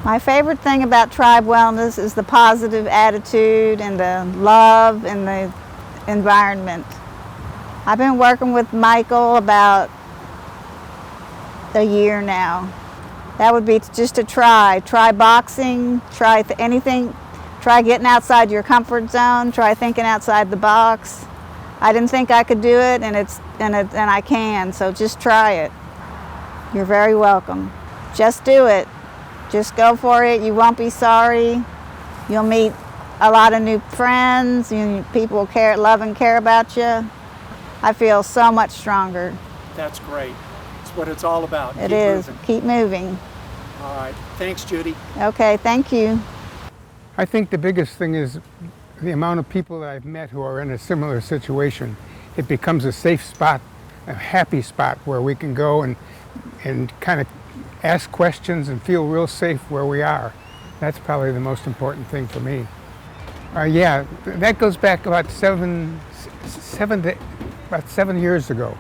My favorite thing about Tribe Wellness is the positive attitude and the love and the environment. I've been working with Michael about a year now. That would be just to try boxing, try anything, try getting outside your comfort zone, try thinking outside the box. I didn't think I could do it, and I can, so just try it. You're very welcome. Just do it. Just go for it. You won't be sorry. You'll meet a lot of new friends. People love and care about you. I feel so much stronger. That's great. It's what it's all about. It is. Keep moving. All right. Thanks, Judy. Okay, thank you. I think the biggest thing is the amount of people that I've met who are in a similar situation. It becomes a safe spot, a happy spot where we can go and kind of ask questions and feel real safe where we are. That's probably the most important thing for me. Yeah, that goes back about seven years ago.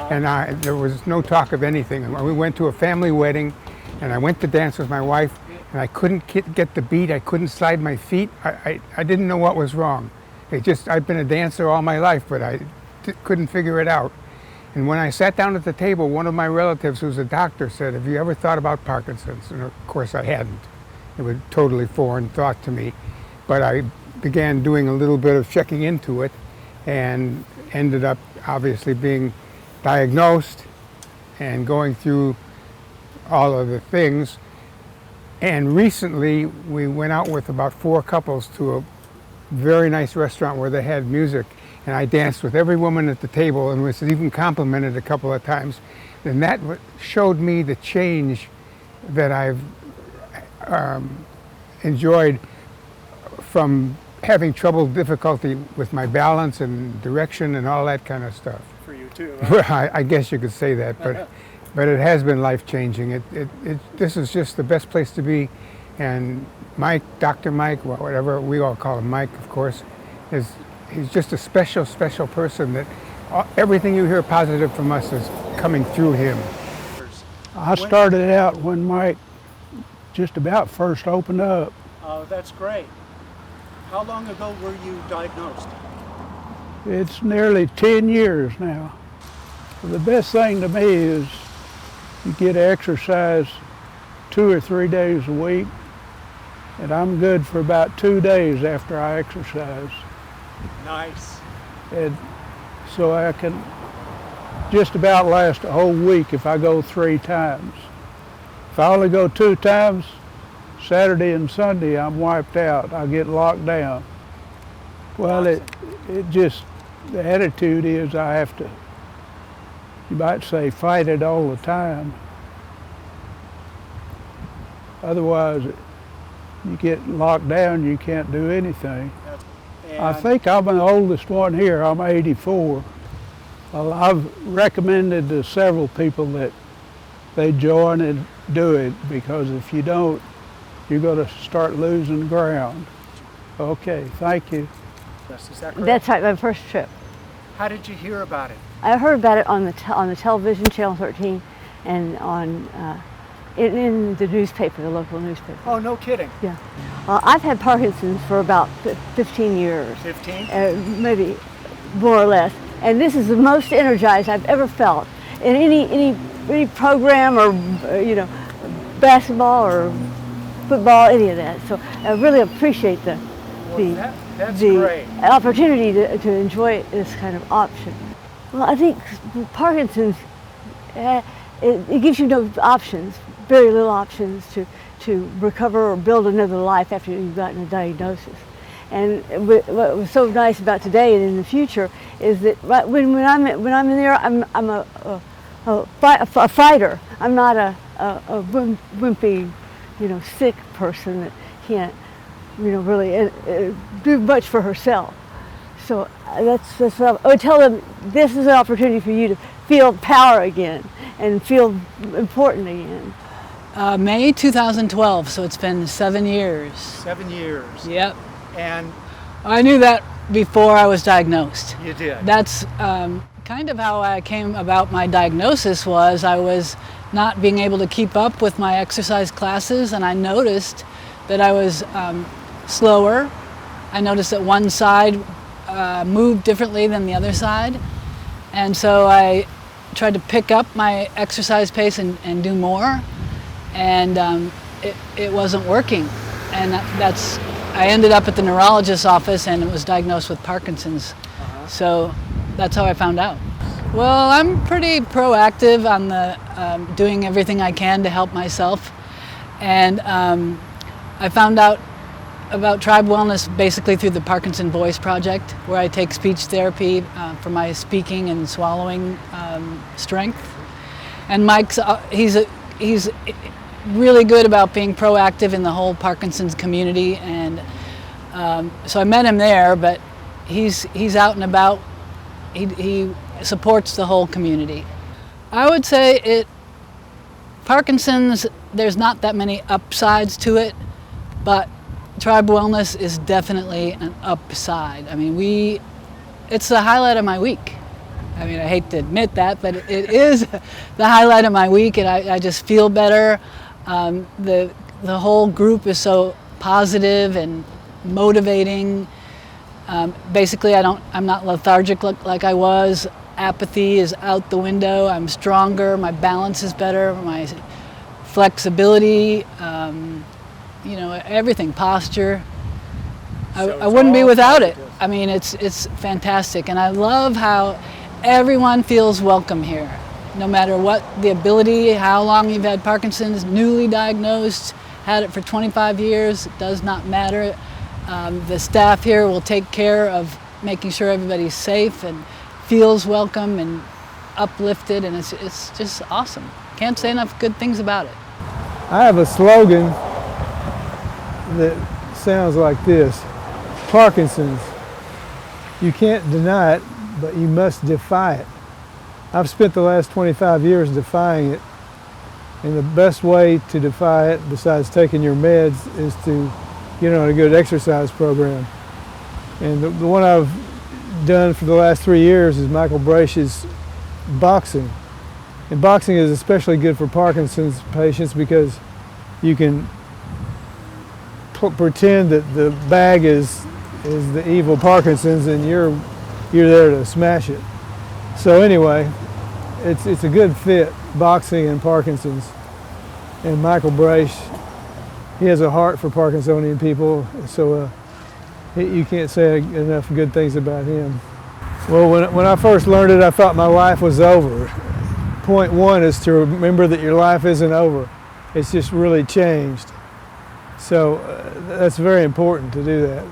And there was no talk of anything. We went to a family wedding, and I went to dance with my wife, and I couldn't get the beat. I couldn't slide my feet. I didn't know what was wrong. I've been a dancer all my life, but I couldn't figure it out. And when I sat down at the table, one of my relatives, who's a doctor, said, "Have you ever thought about Parkinson's?" And of course I hadn't. It was a totally foreign thought to me. But I began doing a little bit of checking into it and ended up obviously being diagnosed and going through all of the things. And recently we went out with about 4 couples to a very nice restaurant where they had music. And I danced with every woman at the table and was even complimented a couple of times. And that showed me the change that I've enjoyed from having difficulty with my balance and direction and all that kind of stuff. For you too, right? I guess you could say that, but it has been life-changing. This is just the best place to be. And Mike, Dr. Mike, whatever, we all call him Mike, of course, he's just a special, special person that everything you hear positive from us is coming through him. I started out when Mike just about first opened up. Oh, that's great. How long ago were you diagnosed? It's nearly 10 years now. The best thing to me is you get exercise 2 or 3 days a week, and I'm good for about 2 days after I exercise. Nice. And so I can just about last a whole week if I go 3 times. If I only go 2 times, Saturday and Sunday, I'm wiped out. I get locked down. Well, it just, the attitude is I have to, you might say, fight it all the time. Otherwise, you get locked down, you can't do anything. I think I'm the oldest one here. I'm 84. Well, I've recommended to several people that they join and do it, because if you don't, you're going to start losing ground. Okay, thank you. Yes, is that correct? That's right, my first trip. How did you hear about it? I heard about it on the television, Channel 13, and on in the newspaper, the local newspaper. Oh, no kidding. Yeah. I've had Parkinson's for about 15 years. 15? Maybe more or less. And this is the most energized I've ever felt in any program or basketball or football, any of that. So I really appreciate the opportunity to enjoy this kind of option. Well, I think Parkinson's, it gives you no options, very little options to recover or build another life after you've gotten a diagnosis. And what was so nice about today and in the future is that when I'm in there, I'm a fighter. I'm not a wimpy, sick person that can't, really do much for herself. So that's what I would tell them. This is an opportunity for you to feel power again and feel important again. May 2012, so it's been 7 years. 7 years. Yep. And I knew that before I was diagnosed. You did. That's kind of how I came about my diagnosis. Was I was not being able to keep up with my exercise classes, and I noticed that I was slower. I noticed that one side moved differently than the other side, and so I tried to pick up my exercise pace and do more, and it wasn't working. And I ended up at the neurologist's office and was diagnosed with Parkinson's. So that's how I found out. Well, I'm pretty proactive on the doing everything I can to help myself. And I found out about Tribe Wellness basically through the Parkinson Voice Project, where I take speech therapy for my speaking and swallowing strength. And Mike's, he's really good about being proactive in the whole Parkinson's community, and so I met him there, but he's out and about. He supports the whole community. I would say Parkinson's, there's not that many upsides to it, but Tribe Wellness is definitely an upside. I mean, it's the highlight of my week. I mean, I hate to admit that, but it is the highlight of my week, and I just feel better. The whole group is so positive and motivating. Basically, I'm not lethargic like I was. Apathy is out the window. I'm stronger. My balance is better. My flexibility, everything, posture. I wouldn't be without it. I mean, it's fantastic, and I love how everyone feels welcome here. No matter what the ability, how long you've had Parkinson's, newly diagnosed, had it for 25 years, it does not matter. The staff here will take care of making sure everybody's safe and feels welcome and uplifted, and it's just awesome. Can't say enough good things about it. I have a slogan that sounds like this: Parkinson's, you can't deny it, but you must defy it. I've spent the last 25 years defying it, and the best way to defy it, besides taking your meds, is to get on a good exercise program. And the one I've done for the last 3 years is Michael Brach's boxing. And boxing is especially good for Parkinson's patients because you can pretend that the bag is the evil Parkinson's, and you're there to smash it. So anyway, it's a good fit, boxing and Parkinson's. And Michael Brach, he has a heart for Parkinsonian people, so you can't say enough good things about him. Well, when I first learned it, I thought my life was over. Point one is to remember that your life isn't over. It's just really changed. So that's very important to do that.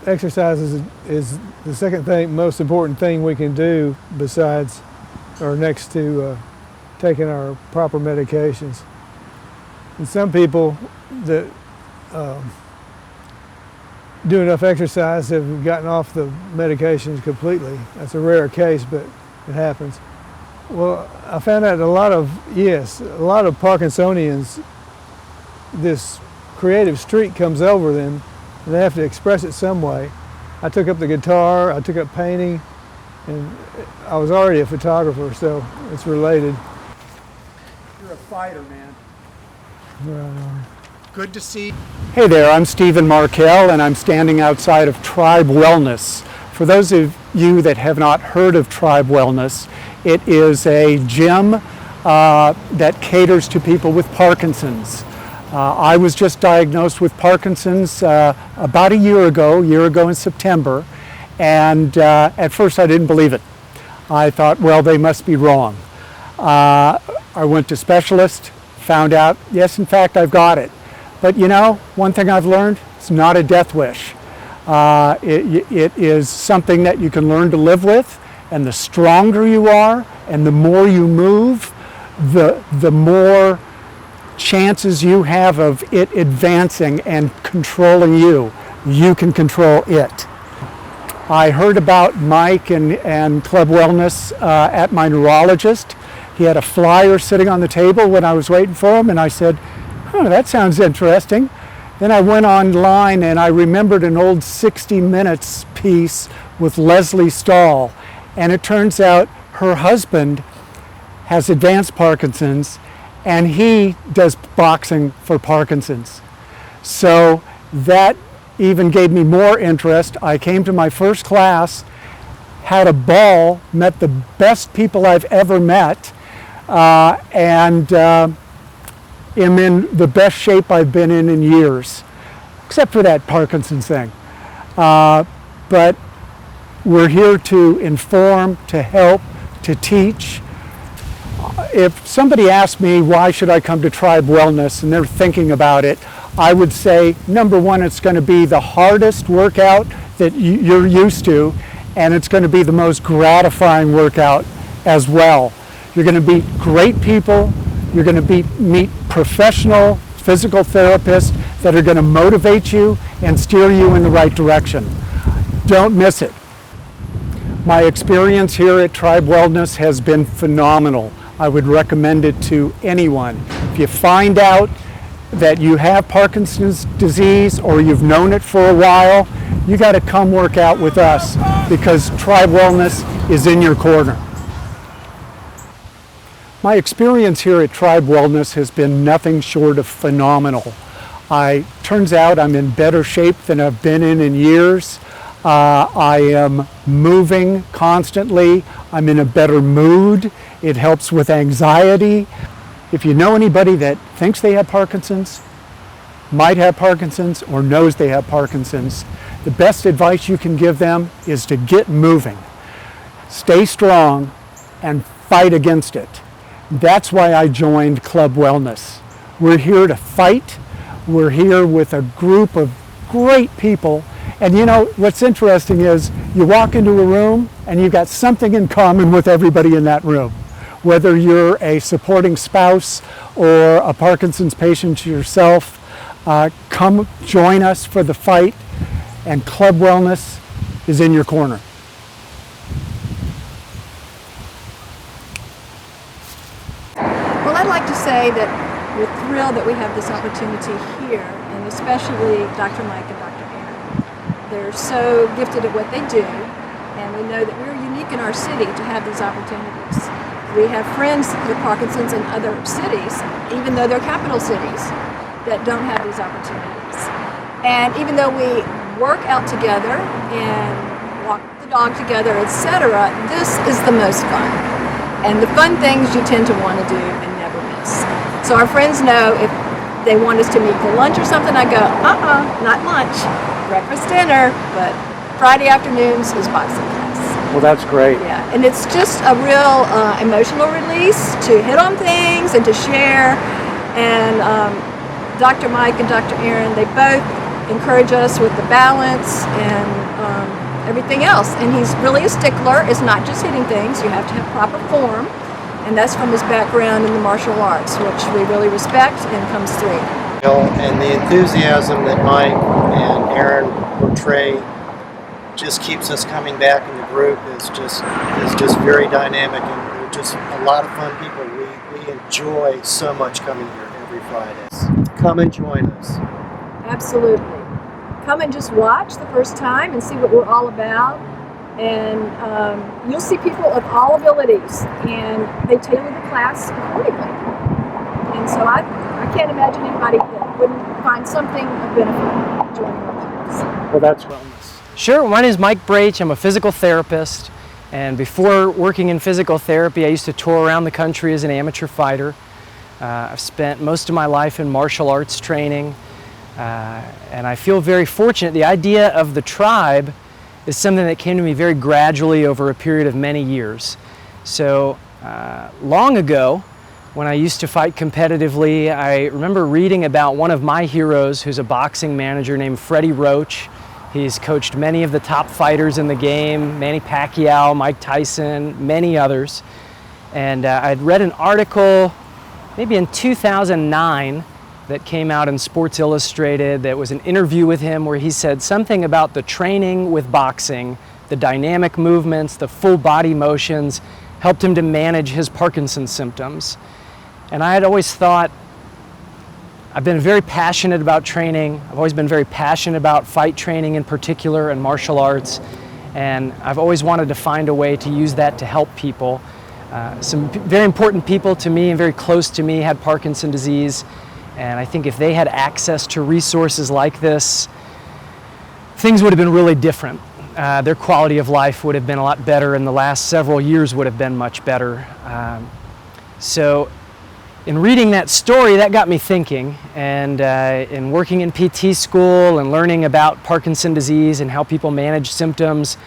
Exercise is the second most important thing we can do besides or next to taking our proper medications. And some people that do enough exercise have gotten off the medications completely. That's a rare case, but it happens. Well, I found out a lot of Parkinsonians, this creative streak comes over them, and they have to express it some way. I took up the guitar, I took up painting, and I was already a photographer, so it's related. You're a fighter, man. Right. Good to see. Hey there, I'm Stephen Markell, and I'm standing outside of Tribe Wellness. For those of you that have not heard of Tribe Wellness, it is a gym that caters to people with Parkinson's. I was just diagnosed with Parkinson's about a year ago in September, and at first I didn't believe it. I thought, well, they must be wrong. I went to specialists, found out, yes, in fact, I've got it. But you know, one thing I've learned, it's not a death wish. It is something that you can learn to live with, and the stronger you are and the more you move, the more chances you have of it advancing and controlling you. You can control it. I heard about Mike and Club Wellness at my neurologist. He had a flyer sitting on the table when I was waiting for him, and I said, oh, that sounds interesting. Then I went online and I remembered an old 60 Minutes piece with Leslie Stahl, and it turns out her husband has advanced Parkinson's, and he does boxing for Parkinson's. So that even gave me more interest. I came to my first class, had a ball, met the best people I've ever met, and am in the best shape I've been in years, except for that Parkinson's thing. But we're here to inform, to help, to teach. If somebody asked me why should I come to Tribe Wellness and they're thinking about it, I would say, number one, it's going to be the hardest workout that you're used to, and it's going to be the most gratifying workout as well. You're going to meet great people. You're going to meet professional physical therapists that are going to motivate you and steer you in the right direction. Don't miss it. My experience here at Tribe Wellness has been phenomenal. I would recommend it to anyone. If you find out that you have Parkinson's disease or you've known it for a while, you got to come work out with us because Tribe Wellness is in your corner. My experience here at Tribe Wellness has been nothing short of phenomenal. Turns out I'm in better shape than I've been in years. I am moving constantly. I'm in a better mood. It helps with anxiety. If you know anybody that thinks they have Parkinson's, might have Parkinson's, or knows they have Parkinson's, the best advice you can give them is to get moving. Stay strong and fight against it. That's why I joined Club Wellness. We're here to fight. We're here with a group of great people. And you know, what's interesting is you walk into a room and you've got something in common with everybody in that room. Whether you're a supporting spouse or a Parkinson's patient yourself, come join us for the fight, and Club Wellness is in your corner. Well, I'd like to say that we're thrilled that we have this opportunity here, and especially Dr. Mike and Dr. Aaron. They're so gifted at what they do, and we know that we're unique in our city to have these opportunities. We have friends with Parkinson's in other cities, even though they're capital cities, that don't have these opportunities. And even though we work out together and walk the dog together, etc., this is the most fun. And the fun things you tend to want to do and never miss. So our friends know if they want us to meet for lunch or something, I go, not lunch, breakfast, dinner, but Friday afternoons is boxing class. Well, that's great. Yeah, and it's just a real emotional release to hit on things and to share. And Dr. Mike and Dr. Aaron, they both encourage us with the balance and everything else. And he's really a stickler. It's not just hitting things. You have to have proper form. And that's from his background in the martial arts, which we really respect and comes through. And the enthusiasm that Mike and Aaron portray just keeps us coming back in the group is just very dynamic, and they're just a lot of fun people. We enjoy so much coming here every Friday. Come and join us. Absolutely. Come and just watch the first time and see what we're all about. And you'll see people of all abilities, and they tailor the class accordingly. And so I can't imagine anybody that wouldn't find something of benefit joining our class. Well, that's wellness. Sure, my name is Mike Brach. I'm a physical therapist, and before working in physical therapy, I used to tour around the country as an amateur fighter. I've spent most of my life in martial arts training, and I feel very fortunate. The idea of the tribe is something that came to me very gradually over a period of many years. So long ago, when I used to fight competitively, I remember reading about one of my heroes who's a boxing manager named Freddie Roach. He's coached many of the top fighters in the game, Manny Pacquiao, Mike Tyson, many others. And I'd read an article maybe in 2009 that came out in Sports Illustrated that was an interview with him where he said something about the training with boxing, the dynamic movements, the full body motions, helped him to manage his Parkinson's symptoms. And I had always thought, I've been very passionate about training. I've always been very passionate about fight training in particular and martial arts. And I've always wanted to find a way to use that to help people. Some very important people to me and very close to me had Parkinson's disease, and I think if they had access to resources like this, things would have been really different. Their quality of life would have been a lot better, and the last several years would have been much better. So in reading that story, that got me thinking, and in working in PT school and learning about Parkinson's disease and how people manage symptoms,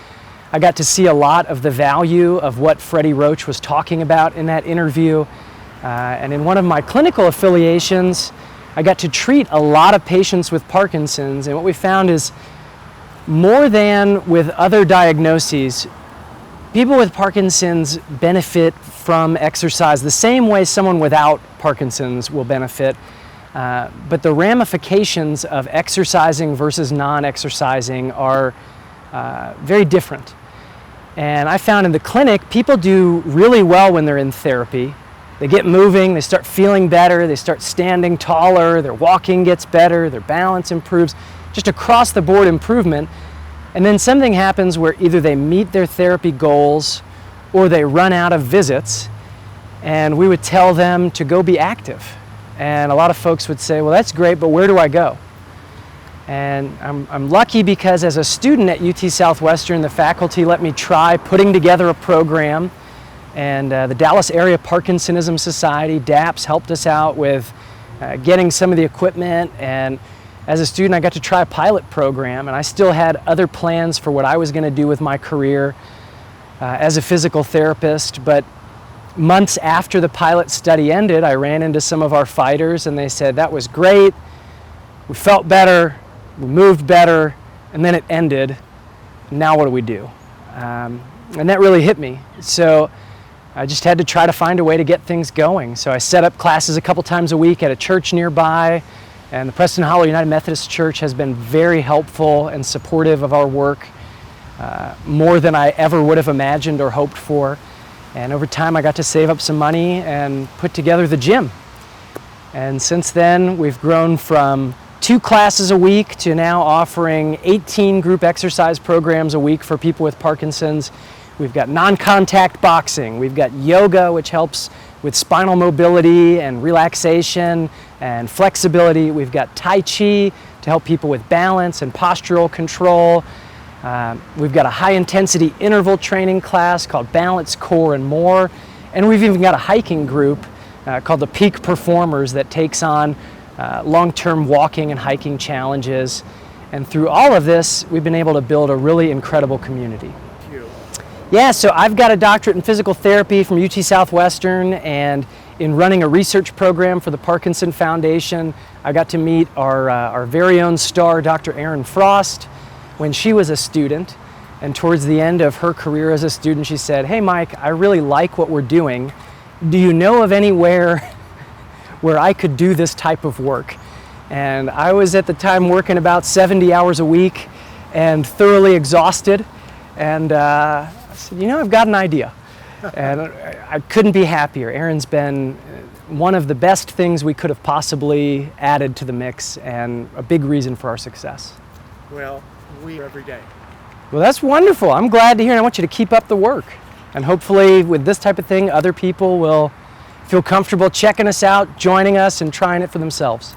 I got to see a lot of the value of what Freddie Roach was talking about in that interview. And in one of my clinical affiliations, I got to treat a lot of patients with Parkinson's, and what we found is more than with other diagnoses, people with Parkinson's benefit from exercise the same way someone without Parkinson's will benefit, but the ramifications of exercising versus non-exercising are very different. And I found in the clinic, people do really well when they're in therapy. They get moving, they start feeling better, they start standing taller, their walking gets better, their balance improves, just across the board improvement. And then something happens where either they meet their therapy goals or they run out of visits, and we would tell them to go be active. And a lot of folks would say, well, that's great, but where do I go? And I'm lucky because as a student at UT Southwestern, the faculty let me try putting together a program, and the Dallas Area Parkinsonism Society, DAPS, helped us out with getting some of the equipment, and as a student I got to try a pilot program, and I still had other plans for what I was going to do with my career as a physical therapist. But months after the pilot study ended, I ran into some of our fighters and they said, that was great, we felt better, we moved better, and then it ended. Now what do we do? And that really hit me. So I just had to try to find a way to get things going. So I set up classes a couple times a week at a church nearby, and the Preston Hollow United Methodist Church has been very helpful and supportive of our work, more than I ever would have imagined or hoped for. And over time I got to save up some money and put together the gym. And since then we've grown from 2 classes a week to now offering 18 group exercise programs a week for people with Parkinson's. We've got non-contact boxing, we've got yoga, which helps with spinal mobility and relaxation and flexibility. We've got Tai Chi to help people with balance and postural control. We've got a high-intensity interval training class called Balance, Core, and More. And we've even got a hiking group called the Peak Performers that takes on long-term walking and hiking challenges. And through all of this, we've been able to build a really incredible community. Yeah, so I've got a doctorate in physical therapy from UT Southwestern, and in running a research program for the Parkinson Foundation, I got to meet our very own star, Dr. Erin Frost, when she was a student. And towards the end of her career as a student, she said, hey Mike, I really like what we're doing. Do you know of anywhere where I could do this type of work? And I was at the time working about 70 hours a week and thoroughly exhausted. And I said, you know, I've got an idea. And I couldn't be happier. Erin's been one of the best things we could have possibly added to the mix, and a big reason for our success. Well, we every day. Well, that's wonderful. I'm glad to hear, and I want you to keep up the work. And hopefully with this type of thing, other people will feel comfortable checking us out, joining us, and trying it for themselves.